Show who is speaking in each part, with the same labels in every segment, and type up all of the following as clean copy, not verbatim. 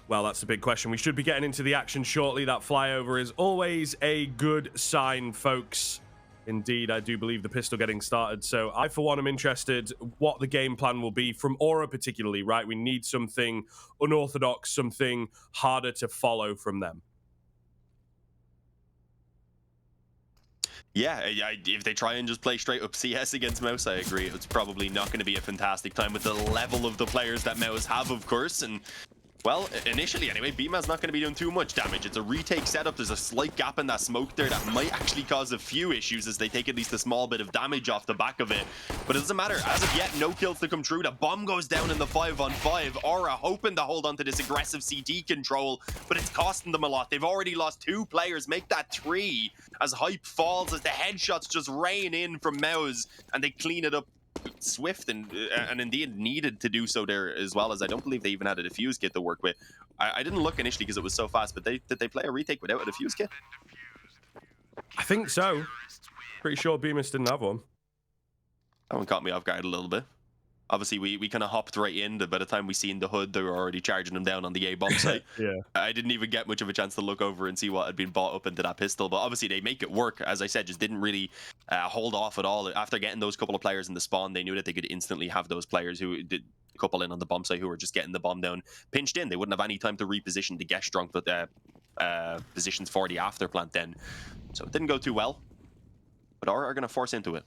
Speaker 1: Well, that's the big question. We should be getting into the action shortly. That flyover is always a good sign, folks. Indeed, I do believe the pistol getting started. So I, for one, am interested what the game plan will be from Aura particularly, right? We need something unorthodox, something harder to follow from them.
Speaker 2: Yeah, if they try and just play straight up CS against Mouse, I agree. It's probably not going to be a fantastic time with the level of the players that Mouse have, of course. And, well, initially anyway, BMA's not going to be doing too much damage. It's a retake setup. There's a slight gap in that smoke there that might actually cause a few issues as they take at least a small bit of damage off the back of it. But it doesn't matter. As of yet, no kills to come true. The bomb goes down in the 5-on-5. Aura hoping to hold on to this aggressive CT control, but it's costing them a lot. They've already lost 2 players. Make that 3 as hype falls, as the headshots just rain in from Mouse, and they clean it up swift and indeed needed to do so there as well, as I don't believe they even had a defuse kit to work with. I didn't look initially because it was so fast, but did they play a retake without a defuse kit?
Speaker 1: I think so. Pretty sure Bemis didn't have one.
Speaker 2: That one caught me off guard a little bit. Obviously, we kind of hopped right in. By the time we seen the hood, they were already charging them down on the A bomb site.
Speaker 1: Yeah.
Speaker 2: I didn't even get much of a chance to look over and see what had been bought up into that pistol. But obviously, they make it work. As I said, just didn't really hold off at all. After getting those couple of players in the spawn, they knew that they could instantly have those players who did couple in on the bomb site who were just getting the bomb down, pinched in. They wouldn't have any time to reposition to get strong, but positions for the after plant then. So it didn't go too well. But Aura are going to force into it.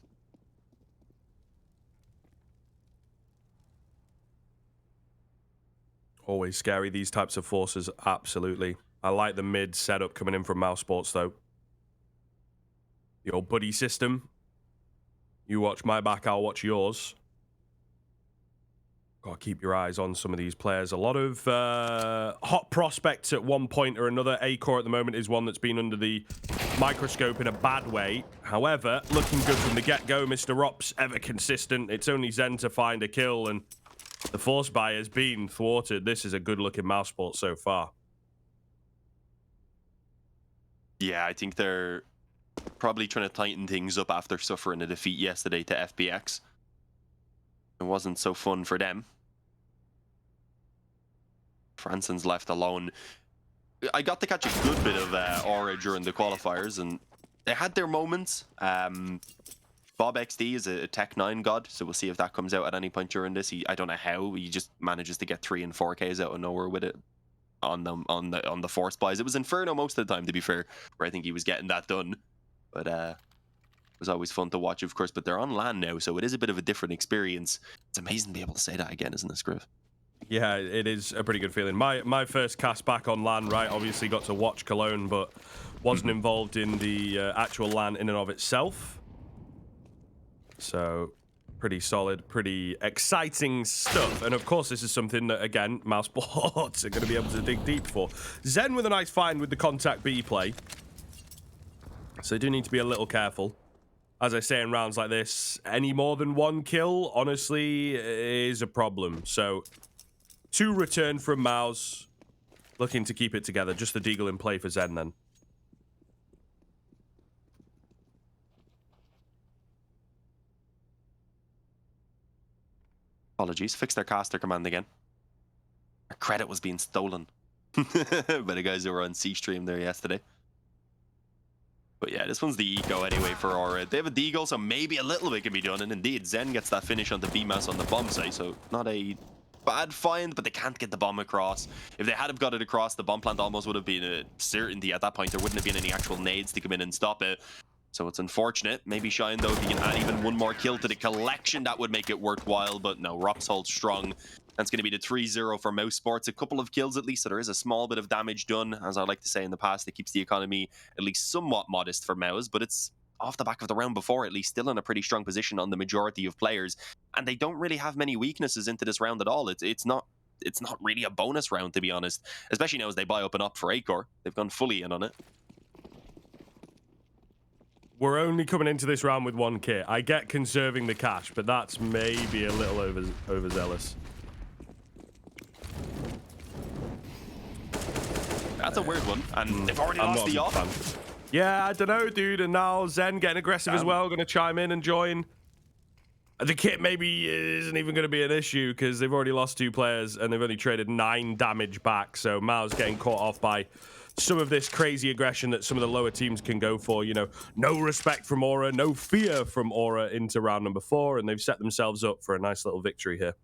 Speaker 1: Always scary, these types of forces, absolutely. I like the mid setup coming in from mousesports, though. The old buddy system. You watch my back, I'll watch yours. Got to keep your eyes on some of these players. A lot of hot prospects at one point or another. A-Core at the moment is one that's been under the microscope in a bad way. However, looking good from the get-go. Mr. Rops, ever consistent. It's only Zen to find a kill, and the force buy has been thwarted. This is a good-looking mousesports so far.
Speaker 2: Yeah, I think they're probably trying to tighten things up after suffering a defeat yesterday to FPX. It wasn't so fun for them. Franson's left alone. I got to catch a good bit of Aura during the qualifiers, and they had their moments. Bob XD is a Tech 9 god, so we'll see if that comes out at any point during this. I don't know how he just manages to get 3 and 4Ks out of nowhere with it on the force buys. It was Inferno most of the time, to be fair, where I think he was getting that done. But it was always fun to watch, of course. But they're on LAN now, so it is a bit of a different experience. It's amazing to be able to say that again, isn't it, Scriv?
Speaker 1: Yeah, it is a pretty good feeling. My first cast back on LAN, right, obviously got to watch Cologne, but wasn't involved in the actual LAN in and of itself. So, pretty solid, pretty exciting stuff. And of course, this is something that, again, mousesports are going to be able to dig deep for. Zen with a nice find with the contact B play. So they do need to be a little careful. As I say in rounds like this, any more than 1 kill, honestly, is a problem. So, 2 return from Mouse. Looking to keep it together. Just the Deagle in play for Zen then.
Speaker 2: Apologies. Fix their caster command again. Our credit was being stolen by the guys who were on C-Stream there yesterday. But yeah, this one's the eco anyway for Aura. They have a Deagle, so maybe a little bit can be done. And indeed, Zen gets that finish on the BMAS on the bomb site. So not a bad find, but they can't get the bomb across. If they had have got it across, the bomb plant almost would have been a certainty at that point. There wouldn't have been any actual nades to come in and stop it. So it's unfortunate. Maybe Shine, though, if he can add even 1 more kill to the collection, that would make it worthwhile. But no, Rops holds strong. That's going to be the 3-0 for mousesports. A couple of kills at least, so there is a small bit of damage done. As I like to say in the past, it keeps the economy at least somewhat modest for Mouse, but it's off the back of the round before, at least, still in a pretty strong position on the majority of players. And they don't really have many weaknesses into this round at all. It's not really a bonus round, to be honest, especially now as they buy up and up for A-Core. They've gone fully in on it.
Speaker 1: We're only coming into this round with 1 kit. I get conserving the cash, but that's maybe a little overzealous.
Speaker 2: That's a weird one, and they've already lost the off.
Speaker 1: Yeah, I don't know, dude. And now Zen getting aggressive as well. Going to chime in and join. The kit maybe isn't even going to be an issue because they've already lost 2 players and they've only traded 9 damage back. So Mao's getting caught off by some of this crazy aggression that some of the lower teams can go for. You know, no respect from Aura, no fear from Aura into round number 4, and they've set themselves up for a nice little victory here.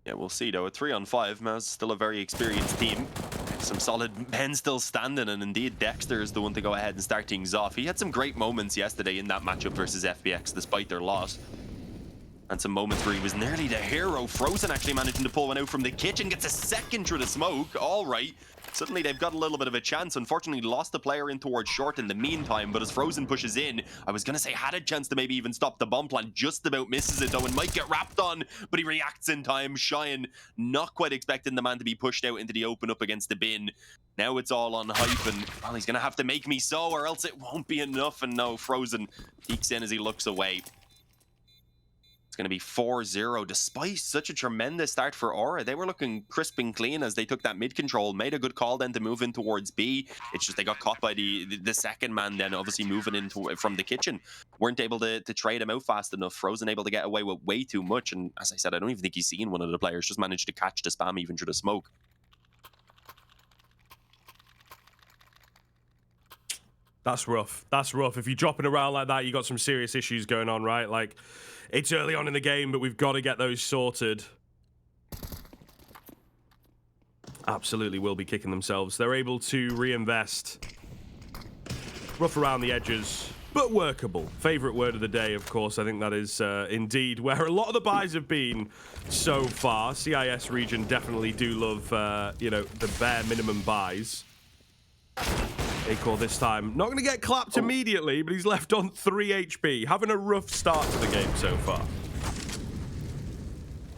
Speaker 2: Yeah, we'll see though. At 3-on-5, Mao's still a very experienced team. Some solid men still standing, and indeed Dexter is the one to go ahead and start things off. He had some great moments yesterday in that matchup versus FBX, despite their loss. And some moments where he was nearly the hero. Frozen actually managing to pull one out from the kitchen, gets a second through the smoke. All right. Suddenly they've got a little bit of a chance. Unfortunately, lost the player in towards short in the meantime, but as Frozen pushes in, I was going to say had a chance to maybe even stop the bomb plant. Just about misses it though and might get wrapped on, but he reacts in time. Cheyenne not quite expecting the man to be pushed out into the open up against the bin. Now it's all on hype, and well, he's going to have to make me so or else it won't be enough. And no, Frozen peeks in as he looks away. It's going to be 4-0 despite such a tremendous start for Aura. They were looking crisp and clean as they took that mid control, made a good call then to move in towards B. It's just they got caught by the second man then obviously moving in from the kitchen. Weren't able to trade him out fast enough. Frozen able to get away with way too much, and as I said, I don't even think he's seen one of the players. Just managed to catch the spam even through the smoke.
Speaker 1: That's rough. That's rough. If you're dropping around like that, you got some serious issues going on, right? Like, it's early on in the game, but we've got to get those sorted. Absolutely will be kicking themselves. They're able to reinvest. Rough around the edges, but workable. Favorite word of the day, of course. I think that is indeed where a lot of the buys have been so far. CIS region definitely do love, you know, the bare minimum buys. Acor this time not going to get clapped immediately, but he's left on 3 HP. Having a rough start to the game so far.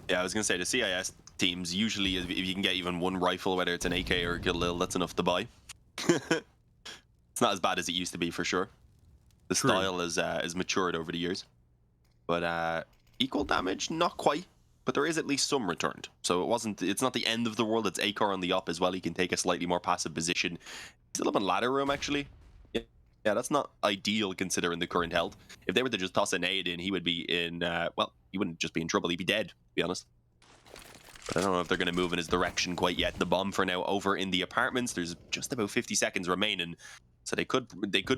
Speaker 2: Yeah, I was going to say the CIS teams usually, if you can get even one rifle, whether it's an AK or a Galil, that's enough to buy. It's not as bad as it used to be for sure. The
Speaker 1: True.
Speaker 2: style is matured over the years, but equal damage, not quite. But there is at least some returned, so it's not the end of the world. It's Acor on the up as well. He can take a slightly more passive position. Still up in ladder room actually. Yeah, that's not ideal considering the current health. If they were to just toss a nade in, he would be in. Well, he wouldn't just be in trouble. He'd be dead, to be honest. But I don't know if they're going to move in his direction quite yet. The bomb for now over in the apartments. There's just about 50 seconds remaining. So they could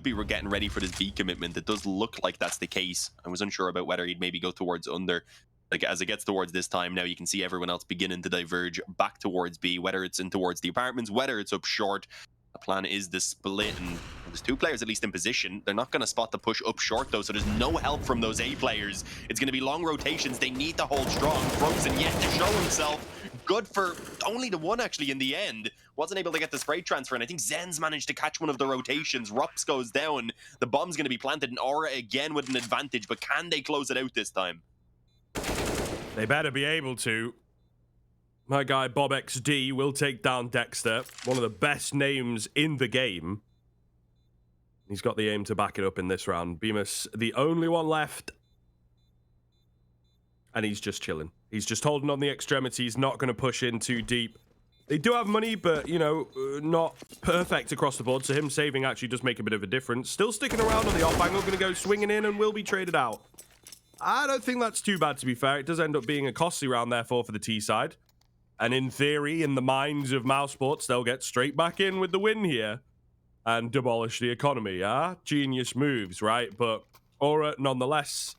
Speaker 2: be getting ready for this B commitment. It does look like that's the case. I was unsure about whether he'd maybe go towards under. Like as it gets towards this time now, you can see everyone else beginning to diverge back towards B, whether it's in towards the apartments, whether it's up short. The plan is the split, and there's 2 players at least in position. They're not going to spot the push up short though, so there's no help from those A players. It's going to be long rotations. They need to hold strong. Frozen yet to show himself. Good for only the one actually in the end. Wasn't able to get the spray transfer, and I think Zen's managed to catch one of the rotations. Rups goes down. The bomb's going to be planted, and Aura again with an advantage, but can they close it out this time?
Speaker 1: They better be able to. My guy Bob XD will take down Dexter, one of the best names in the game. He's got the aim to back it up in this round. Bemis, the only one left. And he's just chilling. He's just holding on the extremities, not going to push in too deep. They do have money, but, you know, not perfect across the board. So him saving actually does make a bit of a difference. Still sticking around on the off angle, going to go swinging in and will be traded out. I don't think that's too bad, to be fair. It does end up being a costly round, therefore, for the T side. And in theory, in the minds of mousesports, they'll get straight back in with the win here and demolish the economy. Genius moves, right? But Aura, nonetheless,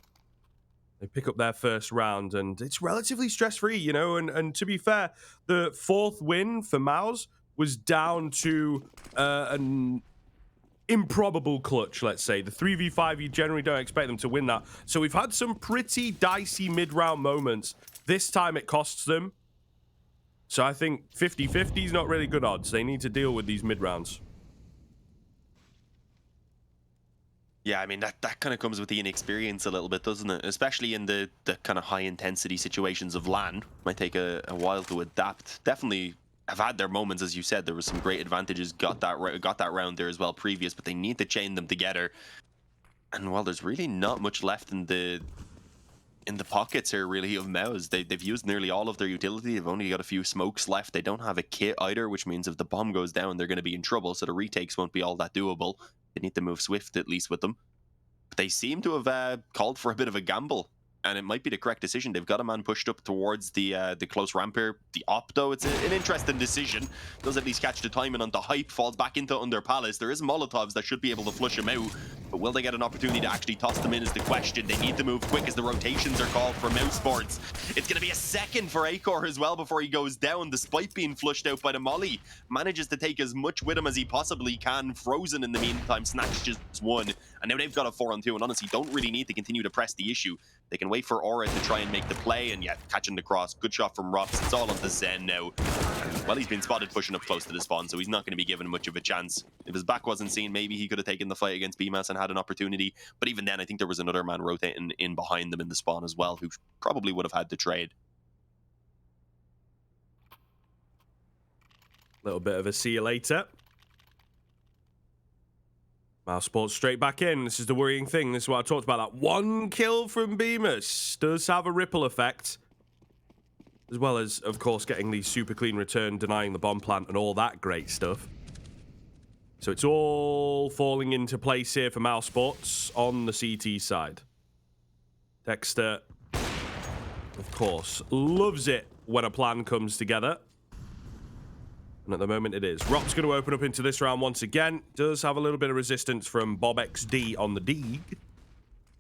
Speaker 1: they pick up their first round, and it's relatively stress-free, you know? And to be fair, the 4th win for Mouse was down to an improbable clutch, let's say. The 3v5, you generally don't expect them to win that. So we've had some pretty dicey mid-round moments. This time it costs them. So I think 50-50 is not really good odds. They need to deal with these mid-rounds.
Speaker 2: Yeah, I mean, that kind of comes with the inexperience a little bit, doesn't it? Especially in the kind of high-intensity situations of LAN. Might take a while to adapt. Definitely have had their moments, as you said. There was some great advantages, got that round there as well previous, but they need to chain them together. And, well, there's really not much left in the pockets here, really, of Mouse. They've used nearly all of their utility. They've only got a few smokes left. They don't have a kit either, which means if the bomb goes down, they're going to be in trouble, so the retakes won't be all that doable. They need to move swift, at least with them. But they seem to have called for a bit of a gamble. And it might be the correct decision. They've got a man pushed up towards the close ramp here. The op, though, it's an interesting decision. Does at least catch the timing on the hype, falls back into under Palace. There is Molotovs that should be able to flush him out. But will they get an opportunity to actually toss them in is the question. They need to move quick as the rotations are called for mousesports. It's going to be a second for Acor as well before he goes down, despite being flushed out by the molly. Manages to take as much with him as he possibly can. Frozen in the meantime, snatched just one. And now they've got a 4-on-2 and honestly don't really need to continue to press the issue. They can wait for Aura to try and make the play, and yeah, catching the cross. Good shot from Rops. It's all on the Zen now. Well, he's been spotted pushing up close to the spawn, so he's not going to be given much of a chance. If his back wasn't seen, maybe he could have taken the fight against BMAS and had an opportunity. But even then, I think there was another man rotating in behind them in the spawn as well, who probably would have had to trade.
Speaker 1: Little bit of a see you later. mousesports straight back in. This is the worrying thing. This is what I talked about. That one kill from Bemis does have a ripple effect. As well as, of course, getting the super clean return, denying the bomb plant and all that great stuff. So it's all falling into place here for mousesports on the CT side. Dexter, of course, loves it when a plan comes together. And at the moment it is. Rock's going to open up into this round once again. Does have a little bit of resistance from Bob XD on the Deeg.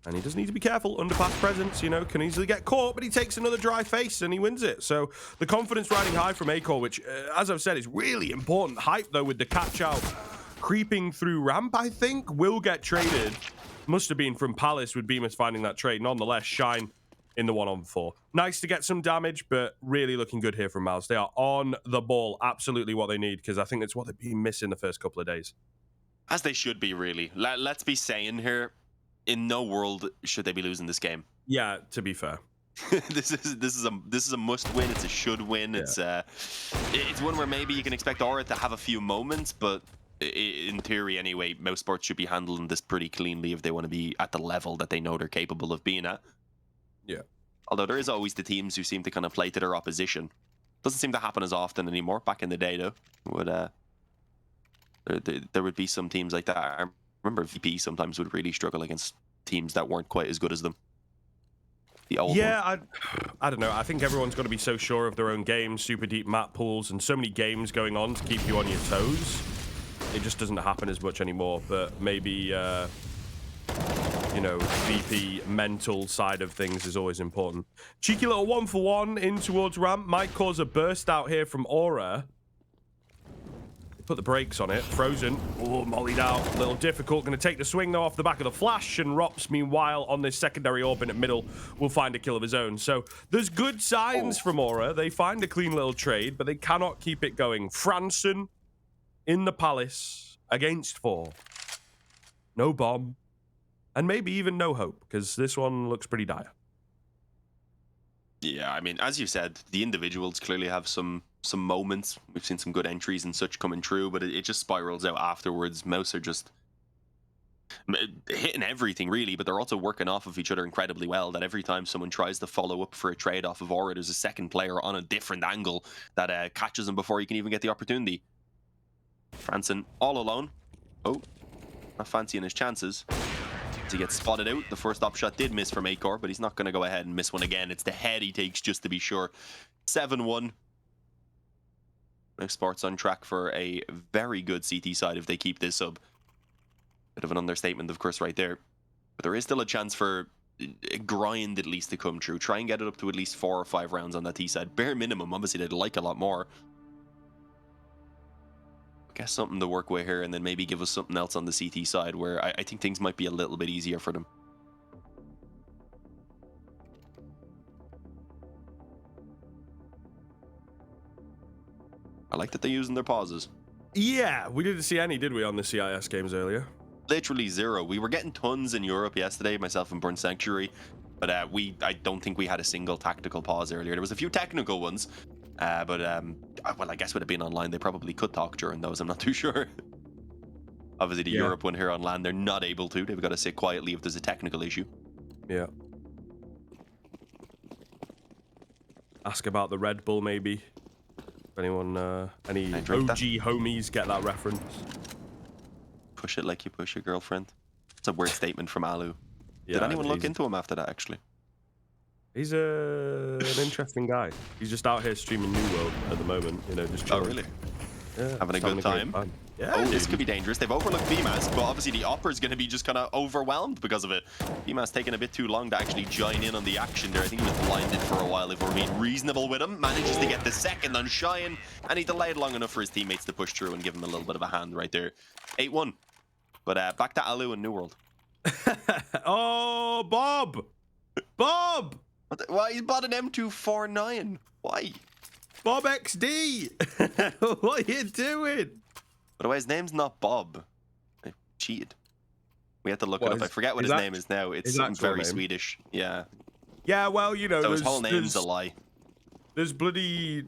Speaker 1: And he does need to be careful. Underpass presence, you know, can easily get caught, but he takes another dry face and he wins it. So the confidence riding high from Acor, which, as I've said, is really important. Hype, though, with the catch out creeping through ramp, I think, will get traded. Must have been from Palace with Bemis finding that trade. Nonetheless, Shine in the 1-on-4. Nice to get some damage, but really looking good here from Mouse. They are on the ball. Absolutely what they need, because I think that's what they've been missing the first couple of days. As
Speaker 2: they should be, really. Let's be saying here, in no world should they be losing this game.
Speaker 1: Yeah, to be fair.
Speaker 2: this is a must win. It's a should win. Yeah. It's one where maybe you can expect Aura to have a few moments, but in theory anyway, mousesports should be handling this pretty cleanly if they want to be at the level that they know they're capable of being at.
Speaker 1: Yeah.
Speaker 2: Although there is always the teams who seem to kind of play to their opposition. Doesn't seem to happen as often anymore. Back in the day, though, there would be some teams like that. I remember VP sometimes would really struggle against teams that weren't quite as good as them. The old one.
Speaker 1: I don't know. I think everyone's got to be so sure of their own game, super deep map pools, and so many games going on to keep you on your toes. It just doesn't happen as much anymore, but maybe, you know, VP mental side of things is always important. Cheeky little 1-for-1 in towards ramp. Might cause a burst out here from Aura. Put the brakes on it. Frozen. Oh, mollied out. A little difficult. Going to take the swing, though, off the back of the flash. And Rops, meanwhile, on this secondary orbit at middle, will find a kill of his own. So there's good signs from Aura. They find a clean little trade, but they cannot keep it going. Franson in the Palace against 4. No bomb. And maybe even no hope, because this one looks pretty dire.
Speaker 2: Yeah, I mean, as you said, the individuals clearly have some moments. We've seen some good entries and such coming through, but it just spirals out afterwards. Mouse are just hitting everything, really, but they're also working off of each other incredibly well, that every time someone tries to follow up for a trade off of Aura, there's a second player on a different angle that catches him before he can even get the opportunity. Franson all alone. Oh, not fancying his chances. He gets spotted out. The first op shot did miss from Acor, but he's not going to go ahead and miss one again. It's the head he takes just to be sure. 7-1. mousesports on track for a very good CT side if they keep this up. Bit of an understatement, of course, right there. But there is still a chance for a grind at least to come true. Try and get it up to at least 4 or 5 rounds on that T side. Bare minimum. Obviously, they'd like a lot more. Guess something to work with here, and then maybe give us something else on the CT side where I think things might be a little bit easier for them. I like that they're using their pauses.
Speaker 1: Yeah, we didn't see any, did we, on the CIS games earlier?
Speaker 2: Literally 0. We were getting tons in Europe yesterday, myself and Burn Sanctuary, but I don't think we had a single tactical pause earlier. There was a few technical ones. Well, I guess with it being online, they probably could talk during those. I'm not too sure. Obviously, the Europe one here on land, they're not able to. They've got to sit quietly if there's a technical issue.
Speaker 1: Yeah. Ask about the Red Bull, maybe. If anyone, any OG homies get that reference.
Speaker 2: Push it like you push your girlfriend. It's a weird statement from Alu.
Speaker 1: Yeah,
Speaker 2: Did anyone look into him after that, actually?
Speaker 1: He's an interesting guy. He's just out here streaming New World at the moment, you know, just chilling.
Speaker 2: Oh, really?
Speaker 1: Yeah,
Speaker 2: Having a
Speaker 1: just
Speaker 2: good time?
Speaker 1: Yeah,
Speaker 2: Oh,
Speaker 1: dude.
Speaker 2: this could be dangerous. They've overlooked BMAS, but obviously the Opper is going to be just kind of overwhelmed because of it. BMAS taking a bit too long to actually join in on the action there. I think he was blinded for a while, if we're being reasonable with him. Manages to get the second on Cheyenne, and he delayed long enough for his teammates to push through and give him a little bit of a hand right there. 8-1. But back to Alu and New World.
Speaker 1: Oh, Bob! Bob!
Speaker 2: Why he's bought an M249? Why?
Speaker 1: Bob XD! What are you doing?
Speaker 2: By the way, his name's not Bob. I cheated. We had to look it up. I forget what his name is now. It's something very Swedish. Yeah.
Speaker 1: Yeah, well, you know,
Speaker 2: So his whole name's a lie.
Speaker 1: There's bloody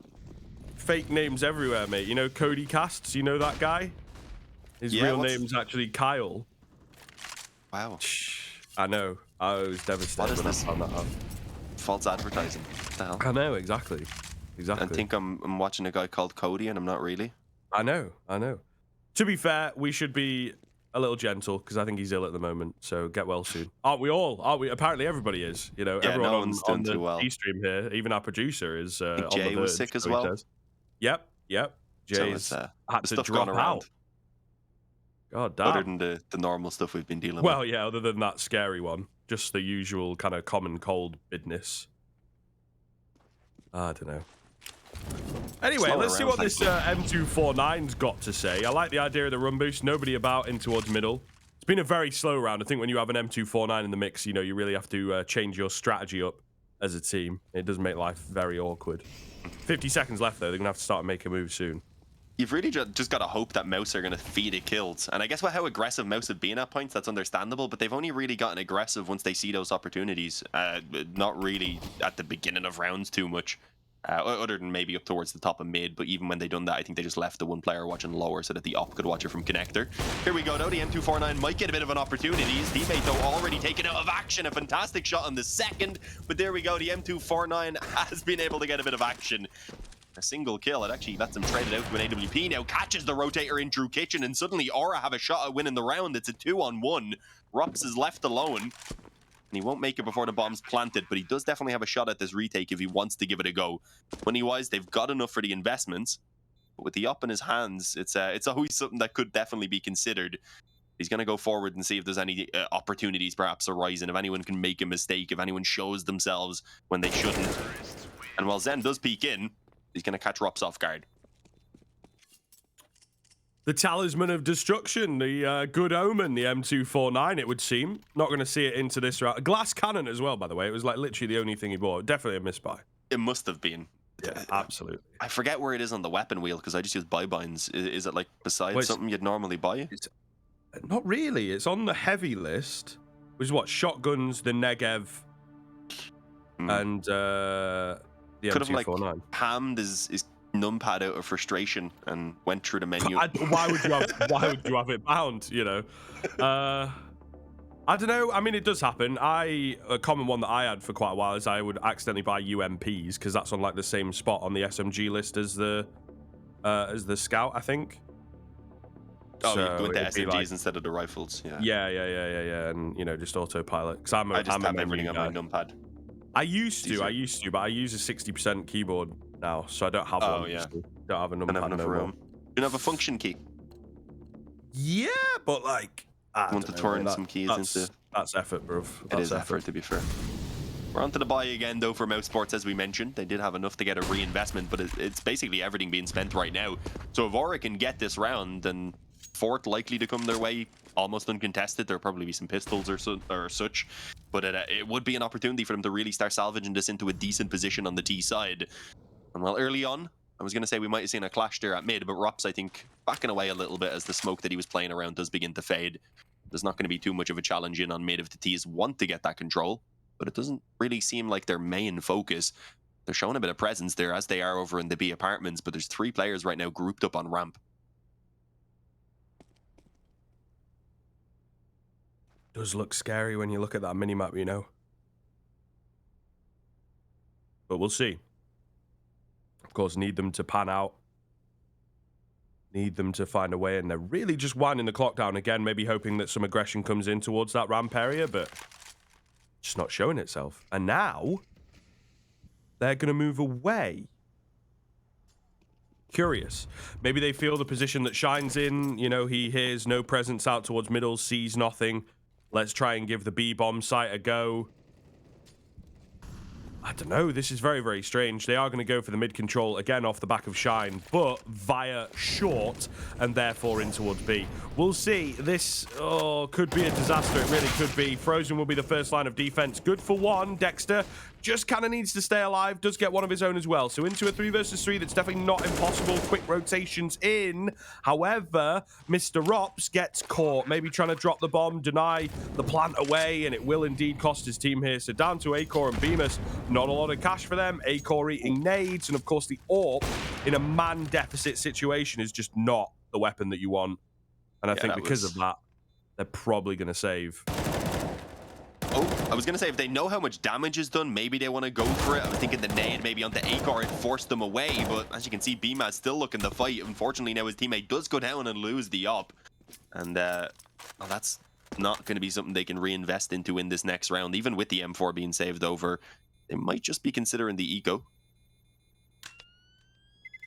Speaker 1: fake names everywhere, mate. You know Cody Casts? You know that guy? His real name's actually Kyle.
Speaker 2: Wow.
Speaker 1: I know. I was devastated when I found that out.
Speaker 2: False advertising. What the hell?
Speaker 1: I know, exactly. Exactly.
Speaker 2: I think I'm watching a guy called Cody, and I'm not really.
Speaker 1: I know. To be fair, we should be a little gentle because I think he's ill at the moment. So get well soon. Aren't we all? Aren't we? Apparently everybody is. You know,
Speaker 2: Yeah,
Speaker 1: everyone
Speaker 2: no one's doing
Speaker 1: on the
Speaker 2: too well.
Speaker 1: stream here, even our producer is on the
Speaker 2: Jay was
Speaker 1: verge,
Speaker 2: sick as
Speaker 1: so he
Speaker 2: well.
Speaker 1: says. Yep.
Speaker 2: Jay's
Speaker 1: had to drop out. God damn.
Speaker 2: Other than the normal stuff we've been dealing with.
Speaker 1: Well, yeah, other than that scary one. Just the usual kind of common cold business. I don't know. Anyway, let's see what this M249's got to say. I like the idea of the run boost. Nobody about in towards middle. It's been a very slow round. I think when you have an M249 in the mix, you know, you really have to change your strategy up as a team. It does make life very awkward. 50 seconds left, though. They're going to have to start making a move soon.
Speaker 2: You've really just got to hope that Mouse are going to feed it kills. And I guess how aggressive Mouse have been at points, that's understandable, but they've only really gotten aggressive once they see those opportunities. Not really at the beginning of rounds too much. Other than maybe up towards the top of mid, but even when they done that, I think they just left the one player watching lower so that the op could watch it from connector. Here we go, though. The M249 might get a bit of an opportunity. His teammate, though, already taken out of action. A fantastic shot on the second, but there we go. The M249 has been able to get a bit of action. A single kill. It actually lets him trade it out to an AWP now. Catches the rotator in through kitchen, and suddenly Aura have a shot at winning the round. It's a 2-on-1. Rups is left alone. And he won't make it before the bomb's planted, but he does definitely have a shot at this retake if he wants to give it a go. Money-wise, they've got enough for the investments, but with the up in his hands, it's always something that could definitely be considered. He's going to go forward and see if there's any opportunities perhaps arising, if anyone can make a mistake, if anyone shows themselves when they shouldn't. And while Zen does peek in, he's going to catch Rups off guard.
Speaker 1: The Talisman of Destruction, the good omen, the M249, it would seem. Not going to see it into this round. Glass cannon as well, by the way. It was like literally the only thing he bought. Definitely a misbuy.
Speaker 2: It must have been.
Speaker 1: Yeah, absolutely.
Speaker 2: I forget where it is on the weapon wheel because I just use buy-binds. Is it like beside something you'd normally buy?
Speaker 1: Not really. It's on the heavy list, which is what? Shotguns, the Negev, and the M249.
Speaker 2: Could have like hammed his numpad out of frustration and went through the menu.
Speaker 1: Why would you have it bound, you know? I don't know. I mean, it does happen. A common one that I had for quite a while is I would accidentally buy UMPs because that's on like the same spot on the SMG list as the scout, I think.
Speaker 2: Oh, so you go into SMGs like, instead of the rifles. Yeah,
Speaker 1: and you know, just autopilot. Because I'm
Speaker 2: I just have everything on my numpad.
Speaker 1: I used to, but I use a 60% keyboard now, so I don't have one.
Speaker 2: Oh, yeah.
Speaker 1: Don't have a numpad no more.
Speaker 2: You don't have a function key?
Speaker 1: Yeah, but like...
Speaker 2: I want to turn some keys into...
Speaker 1: That's effort, bruv.
Speaker 2: It is effort, to be fair. We're on to the buy again, though, for mousesports, as we mentioned. They did have enough to get a reinvestment, but it's basically everything being spent right now. So if Aura can get this round, then fourth likely to come their way, almost uncontested. There'll probably be some pistols or such, but it would be an opportunity for them to really start salvaging this into a decent position on the T side. And well, early on, I was going to say we might have seen a clash there at mid, but Rups, I think, backing away a little bit as the smoke that he was playing around does begin to fade. There's not going to be too much of a challenge in on mid if the T's want to get that control, but it doesn't really seem like their main focus. They're showing a bit of presence there as they are over in the B apartments, but there's 3 players right now grouped up on ramp.
Speaker 1: Does look scary when you look at that minimap, you know. But we'll see. Of course, need them to pan out. Need them to find a way, and they're really just winding the clock down again, maybe hoping that some aggression comes in towards that ramp area, but just not showing itself. And now they're going to move away. Curious. Maybe they feel the position that Shine's in. You know, he hears no presence out towards middle, sees nothing. Let's try and give the B-bomb site a go. I don't know. This is very, very strange. They are going to go for the mid control again off the back of Shine, but via short and therefore in towards B. We'll see. This could be a disaster. It really could be. Frozen will be the first line of defense. Good for one. Dexter just kind of needs to stay alive. Does get one of his own as well. So into a 3 versus 3. That's definitely not impossible. Quick rotations in. However, Mr. Rops gets caught. Maybe trying to drop the bomb, deny the plant away, and it will indeed cost his team here. So down to Acor and Bemis. Not a lot of cash for them. Acor eating nades, and of course the AWP in a man deficit situation is just not the weapon that you want. And I think because of that, they're probably going to save.
Speaker 2: Oh, I was going to say, if they know how much damage is done, maybe they want to go for it. I was thinking the nade maybe onto Acor, it forced them away, but as you can see, BMA's still looking to fight. Unfortunately, now his teammate does go down and lose the op. And well, that's not going to be something they can reinvest into in this next round. Even with the M4 being saved over, they might just be considering the eco.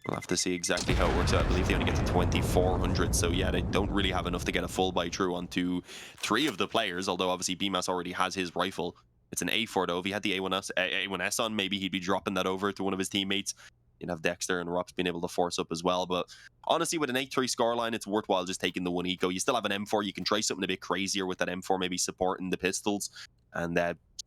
Speaker 2: We'll have to see exactly how it works out. I believe they only get to 2,400, so yeah, they don't really have enough to get a full buy through onto 3 of the players, although obviously BMAS already has his rifle. It's an A4 though. If he had the A1S on, maybe he'd be dropping that over to one of his teammates. You'd have Dexter and Rops being able to force up as well, but honestly, with an 8-3 scoreline, it's worthwhile just taking the 1 eco. You still have an M4. You can try something a bit crazier with that M4, maybe supporting the pistols, and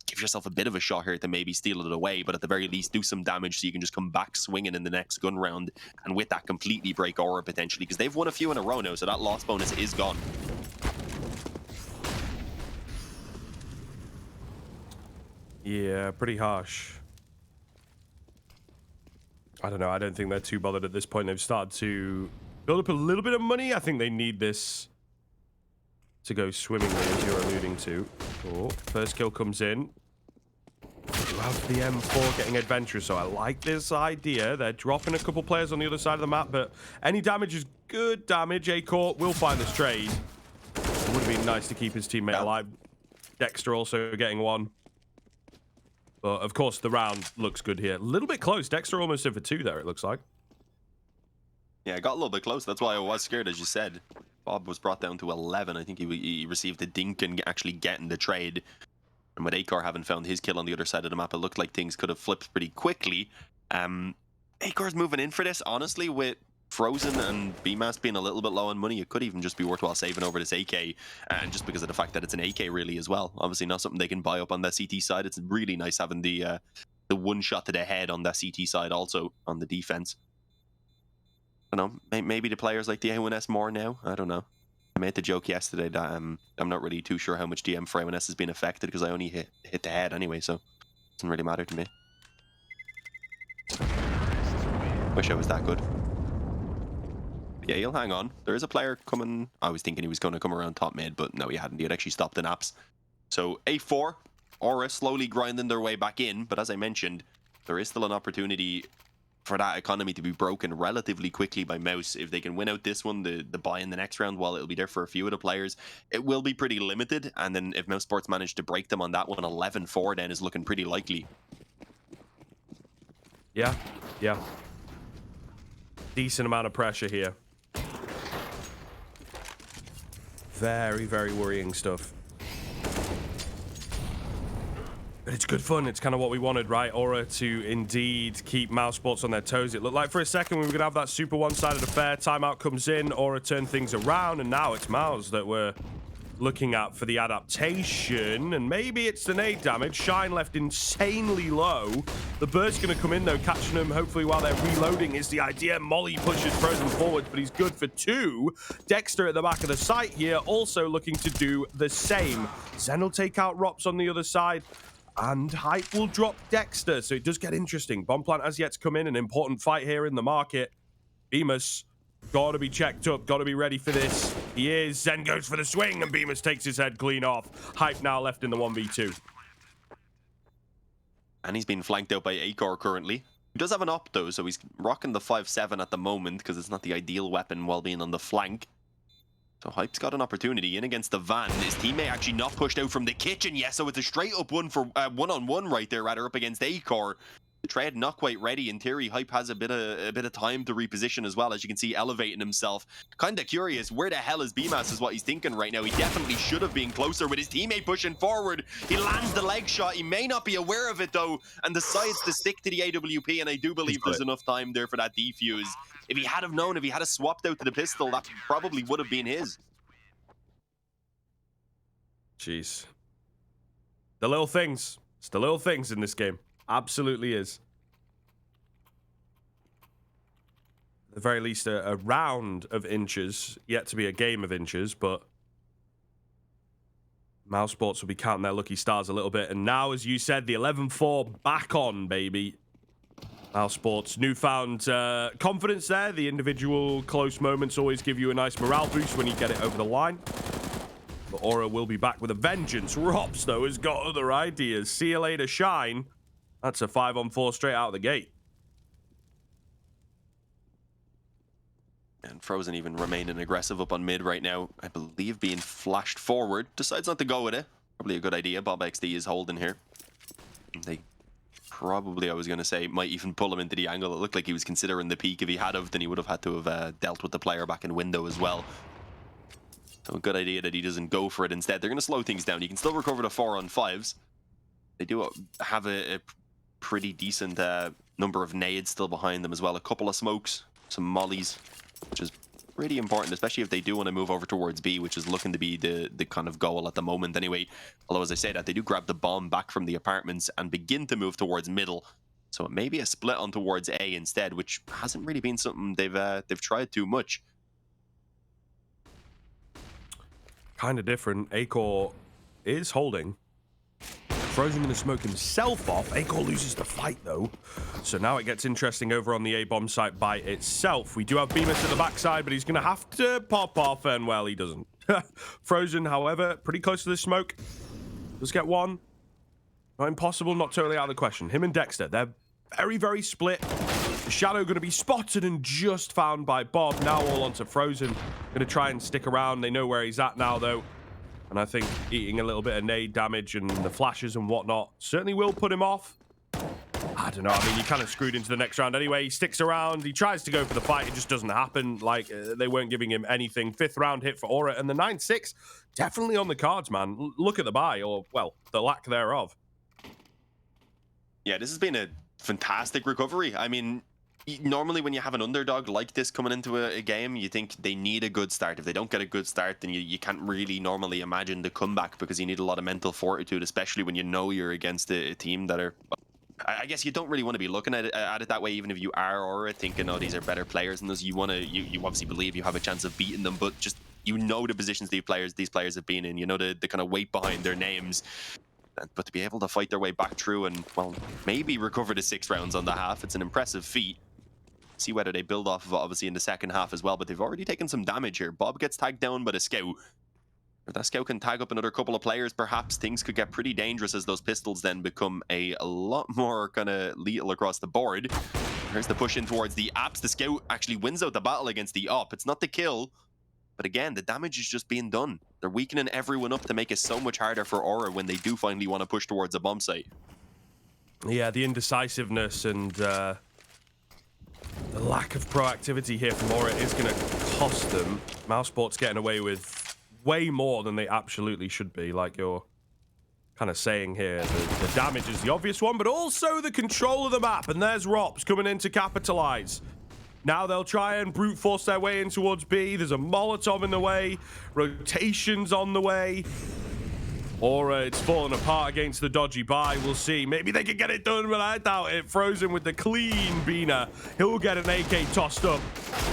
Speaker 2: give yourself a bit of a shot here to maybe steal it away, but at the very least do some damage so you can just come back swinging in the next gun round, and with that completely break aura potentially, because they've won a few in a row now, so that loss bonus is gone.
Speaker 1: Yeah, pretty harsh. I don't know. I don't think they're too bothered at this point. They've started to build up a little bit of money. I think they need this to go swimmingly, as you're alluding to. Oh, first kill comes in. You have the M4 getting adventurous, so I like this idea. They're dropping a couple players on the other side of the map, but any damage is good damage. Acor will find this trade. It would have been nice to keep his teammate alive. Dexter also getting one. But, of course, the round looks good here. A little bit close. Dexter almost in for 2 there, it looks like.
Speaker 2: Yeah, it got a little bit close. That's why I was scared, as you said. Bob was brought down to 11. I think he received a dink and actually getting the trade. And with Acor having found his kill on the other side of the map, it looked like things could have flipped pretty quickly. Acor's moving in for this, honestly, with Frozen and BMAS being a little bit low on money. It could even just be worthwhile saving over this AK, and just because of the fact that it's an AK really as well. Obviously not something they can buy up on that CT side. It's really nice having the one shot to the head on that CT side also on the defense. I don't know, maybe the players like the A1S more now. I don't know. I made the joke yesterday that I'm not really too sure how much DM for A1S has been affected because I only hit the head anyway, so it doesn't really matter to me. Wish I was that good. Yeah, he'll hang on. There is a player coming. I was thinking he was going to come around top mid, but no, he hadn't. He had actually stopped the naps. So A4, Aura slowly grinding their way back in, but as I mentioned, there is still an opportunity for that economy to be broken relatively quickly by Mouse. If they can win out this one, the buy in the next round, while it'll be there for a few of the players, it will be pretty limited. And then if mousesports manage to break them on that one, 11-4 then is looking pretty likely.
Speaker 1: Yeah. Decent amount of pressure here. Very, very worrying stuff. But it's good fun. It's kind of what we wanted, right? Aura to indeed keep mousesports on their toes. It looked like for a second we were going to have that super one-sided affair. Timeout comes in. Aura turned things around, and now it's Mouse that we're looking at for the adaptation. And maybe it's the nade damage. Shine left insanely low. The bird's going to come in, though, catching him hopefully while they're reloading is the idea. Molly pushes Frozen forwards, but he's good for 2. Dexter at the back of the site here, also looking to do the same. Zen will take out Rops on the other side. And Hype will drop Dexter, so it does get interesting. Bomb plant has yet to come in, an important fight here in the market. Bemis, got to be checked up, got to be ready for this. He is. Zen goes for the swing, and Bemis takes his head clean off. Hype now left in the 1v2.
Speaker 2: And he's been flanked out by Acor currently. He does have an op though, so he's rocking the 5.7 at the moment because it's not the ideal weapon while being on the flank. So Hype's got an opportunity in against the van. His teammate actually not pushed out from the kitchen yet, so it's a straight up one-on-one right there, rather, up against Acor. The trade not quite ready. In theory, Hype has a bit of time to reposition as well, as you can see, elevating himself. Kind of curious, where the hell is BMAS is what he's thinking right now. He definitely should have been closer with his teammate pushing forward. He lands the leg shot. He may not be aware of it though, and decides to stick to the AWP, and I do believe there's enough time there for that defuse. If he had have known, if he had have swapped out to the pistol, that probably would have been his.
Speaker 1: Jeez. The little things. It's the little things in this game. Absolutely is. At the very least, a round of inches. Yet to be a game of inches, but mousesports will be counting their lucky stars a little bit. And now, as you said, the 11-4 back on, baby. mousesports, newfound confidence there. The individual close moments always give you a nice morale boost when you get it over the line. But Aura will be back with a vengeance. Rops, though, has got other ideas. See you later, Shine. That's a 5-on-4 straight out of the gate.
Speaker 2: And Frozen even remaining aggressive up on mid right now. I believe being flashed forward. Decides not to go with it. Probably a good idea. Bob XD is holding here. They probably, I was going to say, might even pull him into the angle. It looked like he was considering the peak. If he had of, then he would have had to have dealt with the player back in window as well. So a good idea that he doesn't go for it instead. They're going to slow things down. You can still recover the 4-on-5s. They do have a pretty decent number of nades still behind them as well. A couple of smokes, some mollies, which is pretty important, especially if they do want to move over towards B, which is looking to be the kind of goal at the moment anyway. Although, as I say that, they do grab the bomb back from the apartments and begin to move towards middle. So it may be a split on towards A instead, which hasn't really been something they've tried too much.
Speaker 1: Kind of different. Acor is holding. Frozen going to smoke himself off. Acor loses the fight, though. So now it gets interesting over on the A-bomb site by itself. We do have Bemis at the backside, but he's going to have to pop off, and, well, he doesn't. Frozen, however, pretty close to the smoke. Does get one. Not impossible, not totally out of the question. Him and Dexter, they're very, very split. The Shadow going to be spotted and just found by Bob. Now all onto Frozen. Going to try and stick around. They know where he's at now, though. And I think eating a little bit of nade damage and the flashes and whatnot certainly will put him off. I don't know. I mean, he kind of screwed into the next round anyway. He sticks around. He tries to go for the fight. It just doesn't happen. Like, they weren't giving him anything. 5th round hit for Aura. And the 9-6, definitely on the cards, man. Look at the buy, or, well, the lack thereof.
Speaker 2: Yeah, this has been a fantastic recovery. I mean, normally when you have an underdog like this coming into a game, you think they need a good start. If they don't get a good start, then you can't really normally imagine the comeback, because you need a lot of mental fortitude, especially when you know you're against a team that are... I guess you don't really want to be looking at it that way, even if you are Aura, thinking, oh, these are better players than us. You want to, you obviously believe you have a chance of beating them, but just, you know, the positions these players have been in, you know, the kind of weight behind their names. But to be able to fight their way back through and, well, maybe recover the 6 rounds on the half, it's an impressive feat. See whether they build off of it, obviously, in the second half as well, but they've already taken some damage here. Bob gets tagged down by the scout. If that scout can tag up another couple of players, perhaps things could get pretty dangerous, as those pistols then become a lot more kind of lethal across the board. There's the push in towards the apps. The scout actually wins out the battle against the op. It's not the kill, but again, the damage is just being done. They're weakening everyone up to make it so much harder for Aura when they do finally want to push towards a bomb site.
Speaker 1: Yeah, the indecisiveness and the lack of proactivity here from Aura is going to cost them. mousesports getting away with way more than they absolutely should be, like you're kind of saying here. The damage is the obvious one, but also the control of the map. And there's Rops coming in to capitalize. Now they'll try and brute force their way in towards B. There's a Molotov in the way. Rotations on the way. Aura, it's falling apart against the dodgy buy. We'll see. Maybe they can get it done, but I doubt it. Frozen with the clean Bina. He'll get an AK tossed up.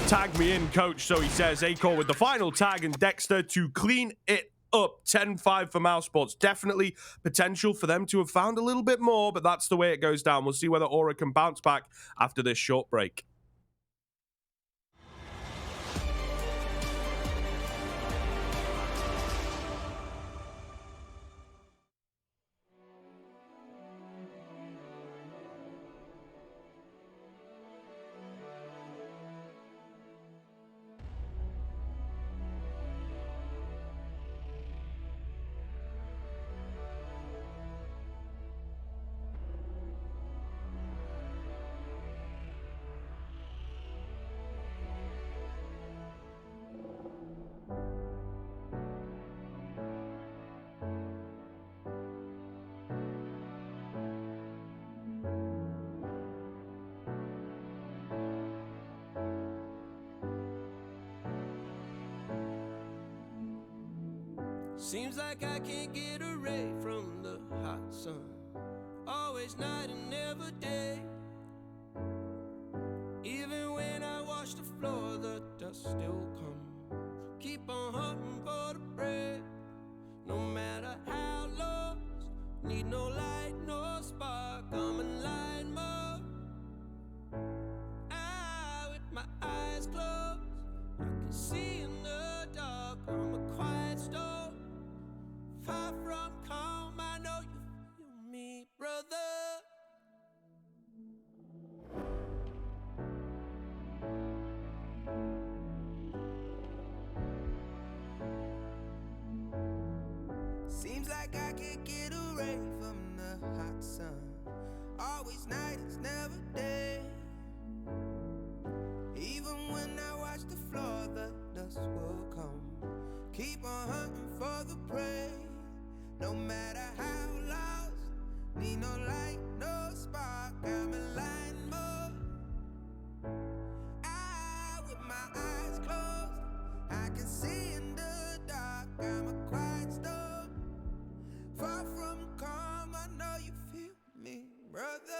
Speaker 1: Tag me in, coach, so he says. Acor with the final tag, and Dexter to clean it up. 10-5 for mousesports. Definitely potential for them to have found a little bit more, but that's the way it goes down. We'll see whether Aura can bounce back after this short break.
Speaker 3: Seems like I can't get away from the hot sun. Always night and never day. Even when I wash the floor, the dust still comes. Keep on hunting for the bread. No matter how lost, need no light, no spark. I'm in line mode. With my eyes closed, I can see in the dark. I'm a quiet storm, far from calm. I know you feel me, brother. Seems like I can't get away from the hot sun. Always night, it's never day. Even when I watch the floor, the dust will come. Keep on hunting for the prey. No matter how lost, need no light, no spark. I'm in line mode. With my eyes closed, I can see in the dark. I'm a quiet storm, far from calm. I know you feel me, brother.